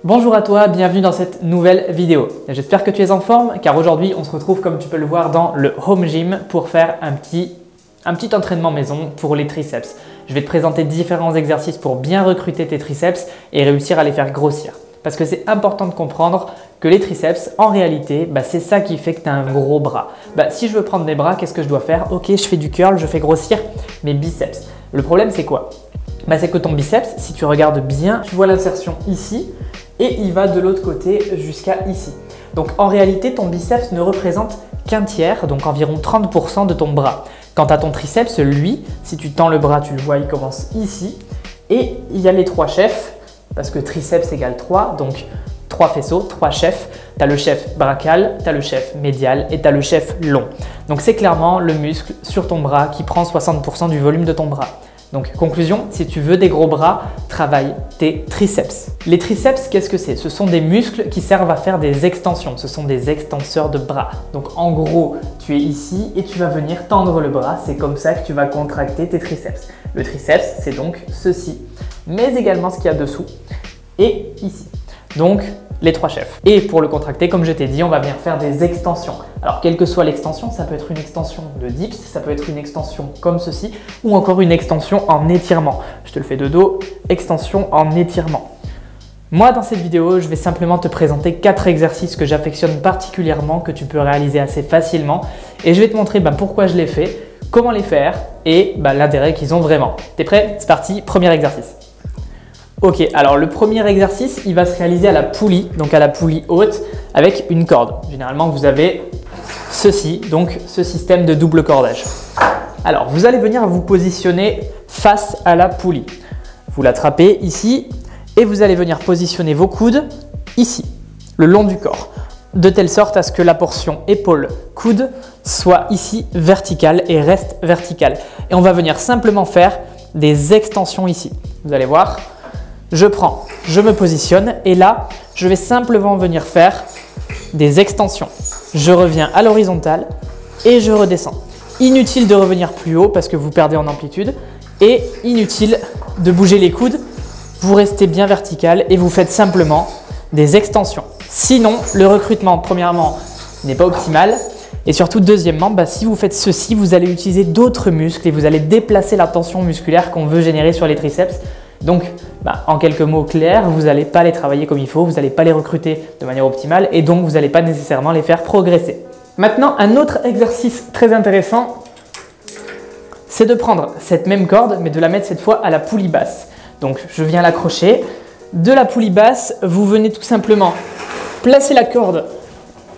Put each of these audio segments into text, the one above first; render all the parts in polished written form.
Bonjour à toi, bienvenue dans cette nouvelle vidéo. J'espère que tu es en forme car aujourd'hui on se retrouve comme tu peux le voir dans le home gym pour faire un petit entraînement maison pour les triceps. Je vais te présenter différents exercices pour bien recruter tes triceps et réussir à les faire grossir. Parce que c'est important de comprendre que les triceps, en réalité, c'est ça qui fait que tu as un gros bras. Si je veux prendre des bras, qu'est-ce que je dois faire? Ok, je fais du curl, je fais grossir mes biceps. Le problème c'est quoi? C'est que ton biceps, si tu regardes bien, tu vois l'insertion ici et il va de l'autre côté jusqu'à ici. Donc en réalité, ton biceps ne représente qu'un tiers, donc environ 30% de ton bras. Quant à ton triceps, lui, si tu tends le bras, tu le vois, il commence ici. Et il y a les trois chefs, parce que triceps égale 3, donc 3 faisceaux, 3 chefs. Tu as le chef brachial, tu as le chef médial et tu as le chef long. Donc c'est clairement le muscle sur ton bras qui prend 60% du volume de ton bras. Donc conclusion, si tu veux des gros bras, travaille tes triceps. Les triceps, qu'est-ce que c'est? Ce sont des muscles qui servent à faire des extensions. Ce sont des extenseurs de bras. Donc en gros, tu es ici et tu vas venir tendre le bras. C'est comme ça que tu vas contracter tes triceps. Le triceps, c'est donc ceci, mais également ce qu'il y a dessous et ici. Donc les trois chefs. Et pour le contracter, comme je t'ai dit, on va venir faire des extensions. Alors, quelle que soit l'extension, ça peut être une extension de dips, ça peut être une extension comme ceci, ou encore une extension en étirement. Je te le fais de dos, extension en étirement. Moi, dans cette vidéo, je vais simplement te présenter 4 exercices que j'affectionne particulièrement, que tu peux réaliser assez facilement. Et je vais te montrer pourquoi je les fais, comment les faire et l'intérêt qu'ils ont vraiment. T'es prêt? C'est parti, premier exercice. Ok, alors le premier exercice, il va se réaliser à la poulie, donc à la poulie haute avec une corde. Généralement, vous avez ceci, donc ce système de double cordage. Alors, vous allez venir vous positionner face à la poulie. Vous l'attrapez ici et vous allez venir positionner vos coudes ici, le long du corps, de telle sorte à ce que la portion épaule-coude soit ici verticale et reste verticale. Et on va venir simplement faire des extensions ici. Vous allez voir. Je prends, je me positionne et là, je vais simplement venir faire des extensions. Je reviens à l'horizontale et je redescends. Inutile de revenir plus haut parce que vous perdez en amplitude et inutile de bouger les coudes. Vous restez bien vertical et vous faites simplement des extensions. Sinon, le recrutement, premièrement, n'est pas optimal. Et surtout, deuxièmement, si vous faites ceci, vous allez utiliser d'autres muscles et vous allez déplacer la tension musculaire qu'on veut générer sur les triceps. Donc, en quelques mots clairs, vous n'allez pas les travailler comme il faut, vous n'allez pas les recruter de manière optimale et donc vous n'allez pas nécessairement les faire progresser. Maintenant, un autre exercice très intéressant, c'est de prendre cette même corde mais de la mettre cette fois à la poulie basse. Donc, je viens l'accrocher. De la poulie basse, vous venez tout simplement placer la corde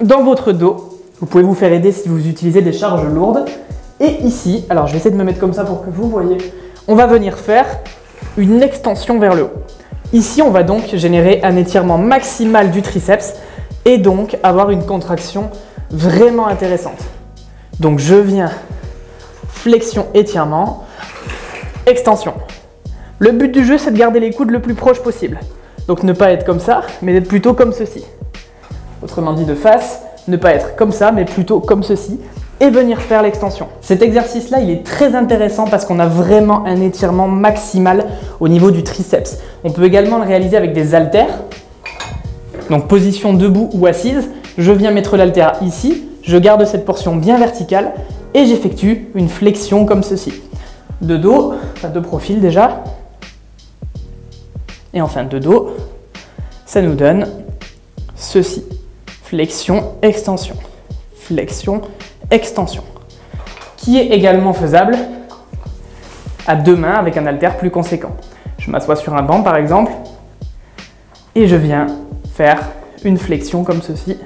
dans votre dos. Vous pouvez vous faire aider si vous utilisez des charges lourdes. Et ici, alors je vais essayer de me mettre comme ça pour que vous voyez, on va venir faire une extension vers le haut. Ici, on va donc générer un étirement maximal du triceps et donc avoir une contraction vraiment intéressante. Donc, je viens, flexion, étirement, extension. Le but du jeu, c'est de garder les coudes le plus proche possible. Donc, ne pas être comme ça, mais être plutôt comme ceci. Autrement dit, de face, ne pas être comme ça, mais plutôt comme ceci. Et venir faire l'extension. Cet exercice-là, il est très intéressant parce qu'on a vraiment un étirement maximal au niveau du triceps. On peut également le réaliser avec des haltères. Donc position debout ou assise, je viens mettre l'haltère ici, je garde cette portion bien verticale et j'effectue une flexion comme ceci. De dos, de profil déjà. Et enfin de dos, ça nous donne ceci. Flexion, extension. Flexion, extension, qui est également faisable à deux mains avec un haltère plus conséquent. Je m'assois sur un banc par exemple et je viens faire une flexion comme ceci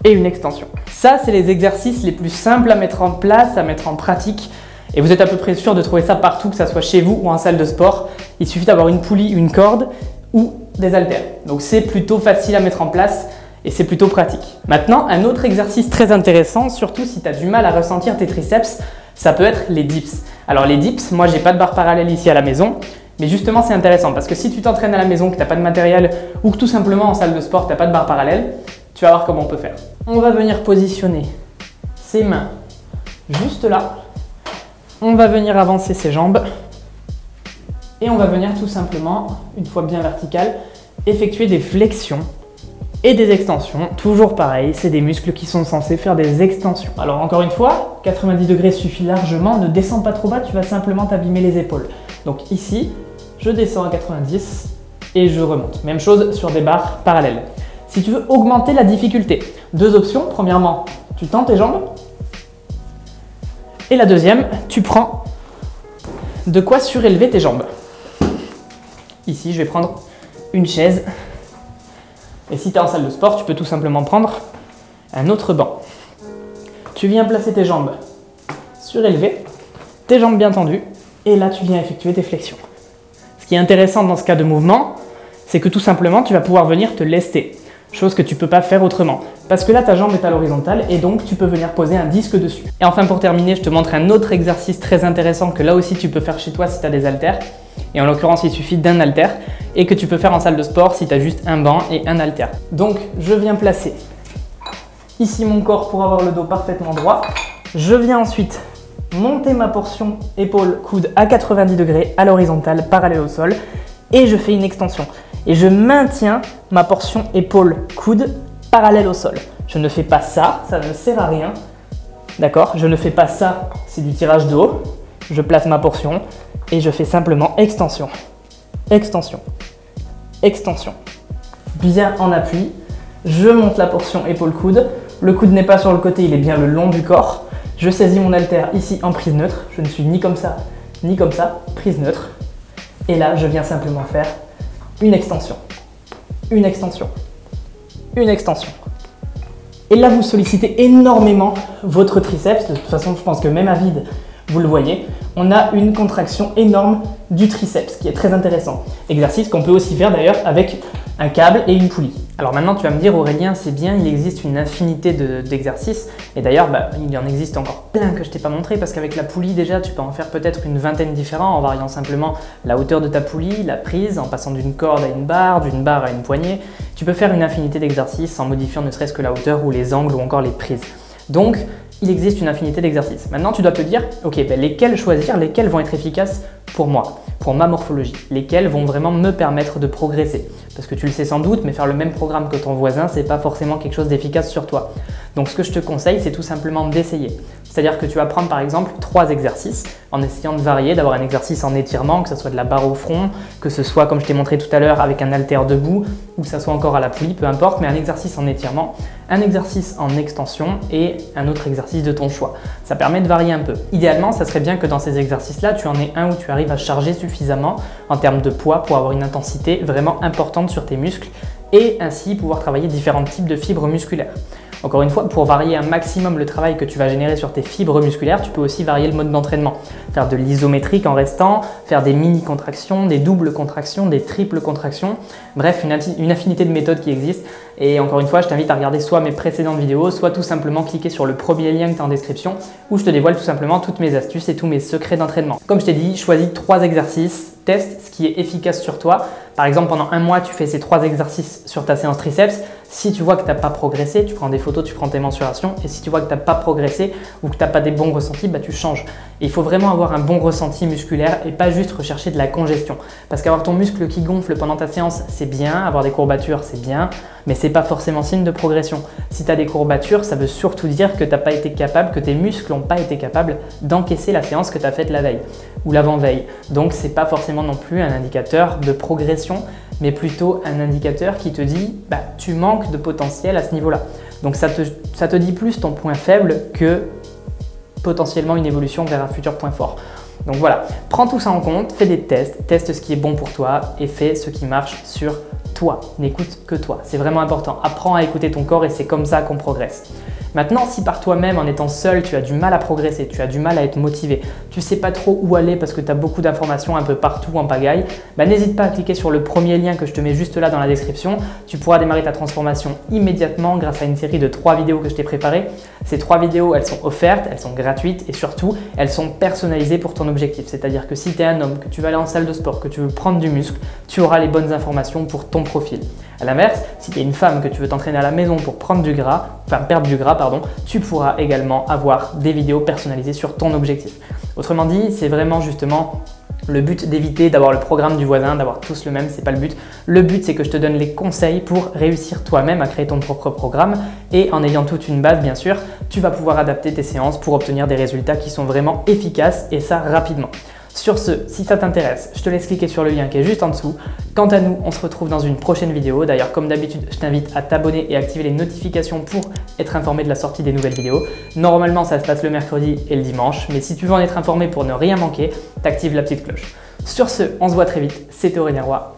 et une extension. Ça, c'est les exercices les plus simples à mettre en place, à mettre en pratique et vous êtes à peu près sûr de trouver ça partout, que ça soit chez vous ou en salle de sport. Il suffit d'avoir une poulie, une corde ou des haltères. Donc c'est plutôt facile à mettre en place et c'est plutôt pratique. Maintenant, un autre exercice très intéressant, surtout si tu as du mal à ressentir tes triceps, ça peut être les dips. Alors les dips, moi j'ai pas de barre parallèle ici à la maison, mais justement c'est intéressant parce que si tu t'entraînes à la maison, que tu n'as pas de matériel ou que tout simplement en salle de sport tu n'as pas de barre parallèle, tu vas voir comment on peut faire. On va venir positionner ses mains juste là. On va venir avancer ses jambes Et on va venir tout simplement, une fois bien vertical, effectuer des flexions et des extensions. Toujours pareil, c'est des muscles qui sont censés faire des extensions. Alors encore une fois, 90 degrés suffit largement, ne descends pas trop bas, tu vas simplement t'abîmer les épaules. Donc ici, je descends à 90 et je remonte. Même chose sur des barres parallèles. Si tu veux augmenter la difficulté, deux options. Premièrement, tu tends tes jambes. Et la deuxième, tu prends de quoi surélever tes jambes. Ici, je vais prendre une chaise. Et si tu es en salle de sport, tu peux tout simplement prendre un autre banc. Tu viens placer tes jambes surélevées, tes jambes bien tendues, et là, tu viens effectuer tes flexions. Ce qui est intéressant dans ce cas de mouvement, c'est que tout simplement, tu vas pouvoir venir te lester, chose que tu ne peux pas faire autrement. Parce que là, ta jambe est à l'horizontale et donc tu peux venir poser un disque dessus. Et enfin, pour terminer, je te montre un autre exercice très intéressant que là aussi, tu peux faire chez toi si tu as des haltères. Et en l'occurrence, il suffit d'un haltère et que tu peux faire en salle de sport si tu as juste un banc et un haltère. Donc, je viens placer ici mon corps pour avoir le dos parfaitement droit. Je viens ensuite monter ma portion épaule-coude à 90 degrés à l'horizontale, parallèle au sol, et je fais une extension. Et je maintiens ma portion épaule-coude parallèle au sol. Je ne fais pas ça, ça ne sert à rien. D'accord? Je ne fais pas ça, c'est du tirage de haut. Je place ma portion et je fais simplement extension, extension, extension. Bien en appui, je monte la portion épaule-coude. Le coude n'est pas sur le côté, il est bien le long du corps. Je saisis mon haltère ici en prise neutre. Je ne suis ni comme ça, prise neutre. Et là, je viens simplement faire une extension, une extension, une extension. Et là, vous sollicitez énormément votre triceps. De toute façon, je pense que même à vide, vous le voyez, on a une contraction énorme du triceps qui est très intéressant. Exercice qu'on peut aussi faire d'ailleurs avec un câble et une poulie. Alors maintenant, tu vas me dire, Aurélien, c'est bien, il existe une infinité d'exercices. Et d'ailleurs, il en existe encore plein que je t'ai pas montré parce qu'avec la poulie, déjà, tu peux en faire peut-être une vingtaine différents en variant simplement la hauteur de ta poulie, la prise, en passant d'une corde à une barre, d'une barre à une poignée. Tu peux faire une infinité d'exercices en modifiant ne serait-ce que la hauteur ou les angles ou encore les prises. Donc, il existe une infinité d'exercices. Maintenant, tu dois te dire, ok, lesquels choisir, lesquels vont être efficaces pour moi, pour ma morphologie, lesquels vont vraiment me permettre de progresser. Parce que tu le sais sans doute, mais faire le même programme que ton voisin, c'est pas forcément quelque chose d'efficace sur toi. Donc ce que je te conseille, c'est tout simplement d'essayer. C'est-à-dire que tu vas prendre par exemple 3 exercices en essayant de varier, d'avoir un exercice en étirement, que ce soit de la barre au front, que ce soit comme je t'ai montré tout à l'heure avec un haltère debout ou que ça soit encore à la poulie, peu importe, mais un exercice en étirement, un exercice en extension et un autre exercice de ton choix. Ça permet de varier un peu. Idéalement, ça serait bien que dans ces exercices-là, tu en aies un où tu arrives à charger suffisamment en termes de poids pour avoir une intensité vraiment importante sur tes muscles et ainsi pouvoir travailler différents types de fibres musculaires. Encore une fois, pour varier un maximum le travail que tu vas générer sur tes fibres musculaires, tu peux aussi varier le mode d'entraînement. Faire de l'isométrique en restant, faire des mini-contractions, des doubles contractions, des triples contractions. Bref, une infinité de méthodes qui existent. Et encore une fois, je t'invite à regarder soit mes précédentes vidéos, soit tout simplement cliquer sur le premier lien que tu as en description où je te dévoile tout simplement toutes mes astuces et tous mes secrets d'entraînement. Comme je t'ai dit, choisis 3 exercices, teste ce qui est efficace sur toi. Par exemple, pendant un mois, tu fais ces 3 exercices sur ta séance triceps. Si tu vois que tu n'as pas progressé, tu prends des photos, tu prends tes mensurations. Et si tu vois que tu n'as pas progressé ou que tu n'as pas des bons ressentis, tu changes. Et il faut vraiment avoir un bon ressenti musculaire et pas juste rechercher de la congestion. Parce qu'avoir ton muscle qui gonfle pendant ta séance, c'est bien. Avoir des courbatures, c'est bien. Mais ce n'est pas forcément signe de progression. Si tu as des courbatures, ça veut surtout dire que tu n'as pas été capable, que tes muscles n'ont pas été capables d'encaisser la séance que tu as faite la veille ou l'avant-veille. Donc, ce n'est pas forcément non plus un indicateur de progression, mais plutôt un indicateur qui te dit tu manques de potentiel à ce niveau-là. Donc, ça te dit plus ton point faible que potentiellement une évolution vers un futur point fort. Donc voilà, prends tout ça en compte, fais des tests, teste ce qui est bon pour toi et fais ce qui marche sur toi. N'écoute que toi, c'est vraiment important. Apprends à écouter ton corps et c'est comme ça qu'on progresse. Maintenant, si par toi-même, en étant seul, tu as du mal à progresser, tu as du mal à être motivé, tu ne sais pas trop où aller parce que tu as beaucoup d'informations un peu partout en pagaille, n'hésite pas à cliquer sur le premier lien que je te mets juste là dans la description. Tu pourras démarrer ta transformation immédiatement grâce à une série de 3 vidéos que je t'ai préparées. Ces 3 vidéos, elles sont offertes, elles sont gratuites et surtout, elles sont personnalisées pour ton objectif. C'est-à-dire que si tu es un homme, que tu vas aller en salle de sport, que tu veux prendre du muscle, tu auras les bonnes informations pour ton profil. A l'inverse, si tu es une femme que tu veux t'entraîner à la maison pour perdre du gras, tu pourras également avoir des vidéos personnalisées sur ton objectif. Autrement dit, c'est vraiment justement Le but d'éviter d'avoir le programme du voisin, d'avoir tous le même, c'est pas le but. Le but, c'est que je te donne les conseils pour réussir toi-même à créer ton propre programme et en ayant toute une base, bien sûr, tu vas pouvoir adapter tes séances pour obtenir des résultats qui sont vraiment efficaces et ça rapidement. Sur ce, si ça t'intéresse, je te laisse cliquer sur le lien qui est juste en dessous. Quant à nous, on se retrouve dans une prochaine vidéo. D'ailleurs, comme d'habitude, je t'invite à t'abonner et activer les notifications pour être informé de la sortie des nouvelles vidéos. Normalement, ça se passe le mercredi et le dimanche, mais si tu veux en être informé pour ne rien manquer, t'actives la petite cloche. Sur ce, on se voit très vite. C'était Aurélien Roy.